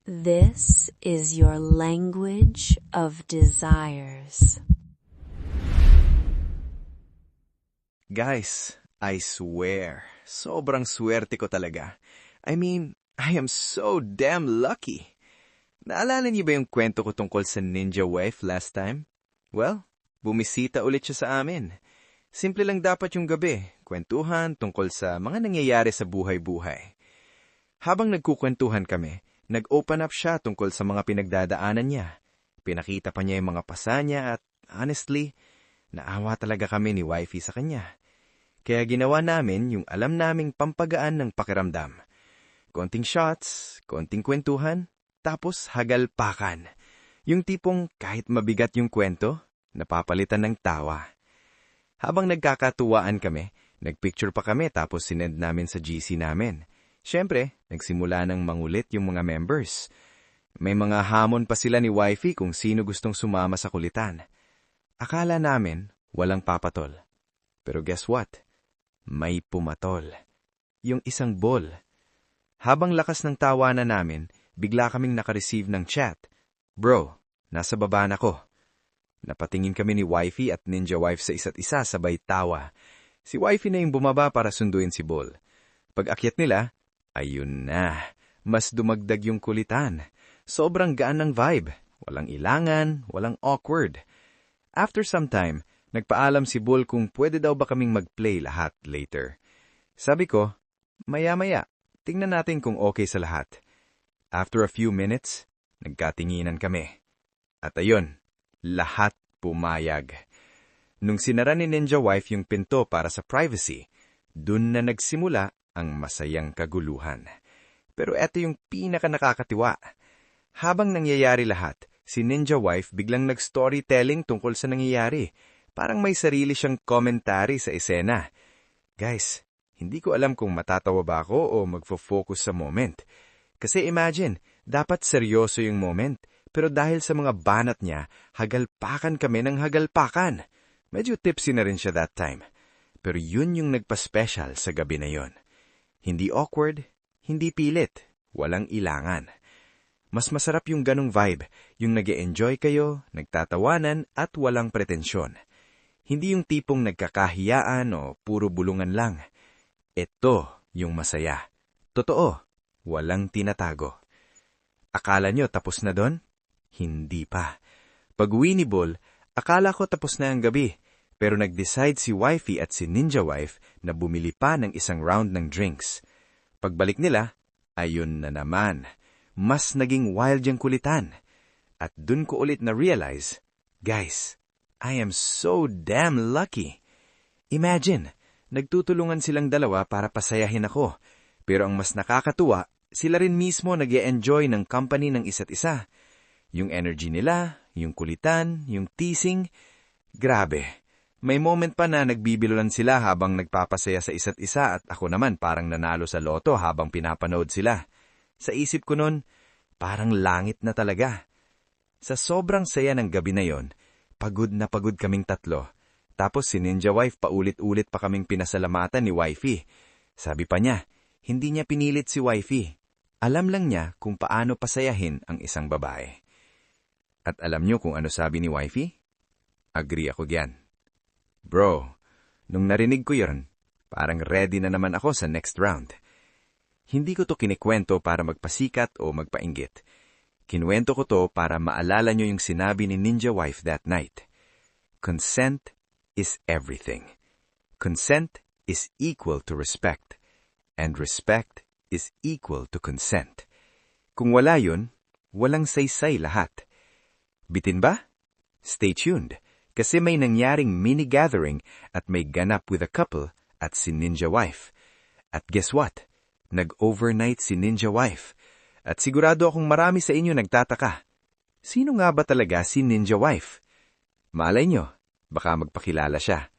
This is your language of desires. Guys, I swear, sobrang swerte ko talaga. I mean, I am so damn lucky. Naalala niyo ba yung kwento ko tungkol sa ninja wife last time? Well, bumisita ulit siya sa amin. Simple lang dapat yung gabi, kwentuhan tungkol sa mga nangyayari sa buhay-buhay. Habang nagkukwentuhan kami, nag-open up siya tungkol sa mga pinagdadaanan niya. Pinakita pa niya yung mga pasa niya at honestly, naawa talaga kami ni wifey sa kanya. Kaya ginawa namin yung alam naming pampagaan ng pakiramdam. Konting shots, konting kwentuhan, tapos hagalpakan. Yung tipong kahit mabigat yung kwento, napapalitan ng tawa. Habang nagkakatuwaan kami, nagpicture pa kami tapos sinend namin sa GC namin. Siyempre, nagsimula ng mangulit yung mga members. May mga hamon pa sila ni wifey kung sino gustong sumama sa kulitan. Akala namin walang papatol. Pero guess what? May pumatol. Yung isang ball. Habang lakas ng tawanan namin, bigla kaming nakareceive ng chat. Bro, nasa baba na ko. Napatingin kami ni wifey at ninja wife sa isa't isa sabay tawa. Si wifey na yung bumaba para sunduin si Ball. Pag-akyat nila, ayun na. Mas dumagdag yung kulitan. Sobrang gaan ng vibe. Walang ilangan, walang awkward. After some time, nagpaalam si Bull kung pwede daw ba kaming mag-play lahat later. Sabi ko, maya-maya, tingnan natin kung okay sa lahat. After a few minutes, nagkatinginan kami. At ayun, lahat pumayag. Nung sinara ni Ninja Wife yung pinto para sa privacy, dun na nagsimula ang masayang kaguluhan. Pero eto yung pinaka-nakakatiwa. Habang nangyayari lahat, si Ninja Wife biglang nag-storytelling tungkol sa nangyayari. Parang may sarili siyang commentary sa esena. Guys, hindi ko alam kung matatawa ba ako o magfo-focus sa moment. Kasi imagine, dapat seryoso yung moment. Pero dahil sa mga banat niya, hagalpakan kami ng hagalpakan. Medyo tipsy na rin siya that time. Pero yun yung nagpa-special sa gabi na yun. Hindi awkward, hindi pilit, walang ilangan. Mas masarap yung ganong vibe, yung nag-e-enjoy kayo, nagtatawanan at walang pretensyon. Hindi yung tipong nagkakahiyaan o puro bulungan lang. Ito yung masaya. Totoo, walang tinatago. Akala nyo tapos na doon? Hindi pa. Pag-uwi ni Bull, akala ko tapos na ang gabi. Pero nag-decide si wifey at si Ninja Wife na bumili pa ng isang round ng drinks. Pagbalik nila, ayun na naman. Mas naging wild yung kulitan. At dun ko ulit na-realize, guys, I am so damn lucky. Imagine, nagtutulungan silang dalawa para pasayahin ako. Pero ang mas nakakatuwa, sila rin mismo nag-e-enjoy ng company ng isa't isa. Yung energy nila, yung kulitan, yung teasing, grabe. May moment pa na nagbibilulan sila habang nagpapasaya sa isa't isa at ako naman parang nanalo sa loto habang pinapanood sila. Sa isip ko nun, parang langit na talaga. Sa sobrang saya ng gabi na yon, pagod na pagod kaming tatlo. Tapos si Ninja Wife paulit-ulit pa kaming pinasalamatan ni wifey. Sabi pa niya, hindi niya pinilit si wifey. Alam lang niya kung paano pasayahin ang isang babae. At alam niyo kung ano sabi ni wifey? Agree ako diyan. Bro, nung narinig ko yon, parang ready na naman ako sa next round. Hindi ko to kinikwento para magpasikat o magpainggit. Kinuwento ko to para maalala nyo yung sinabi ni Ninja Wife that night. Consent is everything. Consent is equal to respect. And respect is equal to consent. Kung wala yun, walang saysay lahat. Bitin ba? Stay tuned, kasi may nangyaring mini-gathering at may ganap with a couple at si Ninja Wife. At guess what? Nag-overnight si Ninja Wife. At sigurado akong marami sa inyo nagtataka. Sino nga ba talaga si Ninja Wife? Malay nyo, baka magpakilala siya.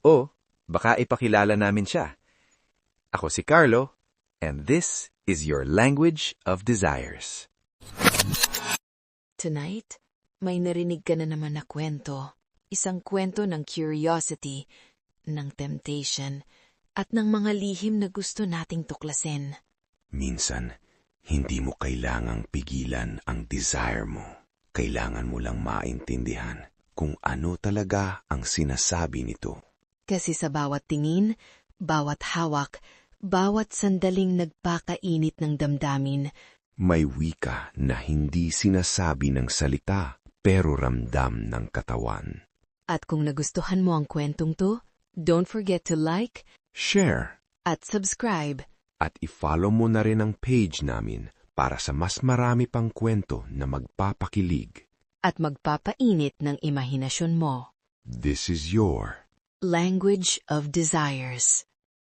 O baka ipakilala namin siya. Ako si Carlo, and this is your language of desires. Tonight, may narinig ka na naman na kwento. Isang kwento ng curiosity, ng temptation, at ng mga lihim na gusto nating tuklasin. Minsan, Hindi mo kailangang pigilan ang desire mo. Kailangan mo lang maintindihan kung ano talaga ang sinasabi nito. Kasi sa bawat tingin, bawat hawak, bawat sandaling nagpakainit ng damdamin, May wika na hindi sinasabi ng salita pero ramdam ng katawan. at kung nagustuhan mo ang kwentong to, don't forget to like Share at subscribe. at i-follow mo na rin ang page namin para sa mas marami pang kwento na magpapakilig. At magpapainit ng imahinasyon mo. This is your Language of Desires.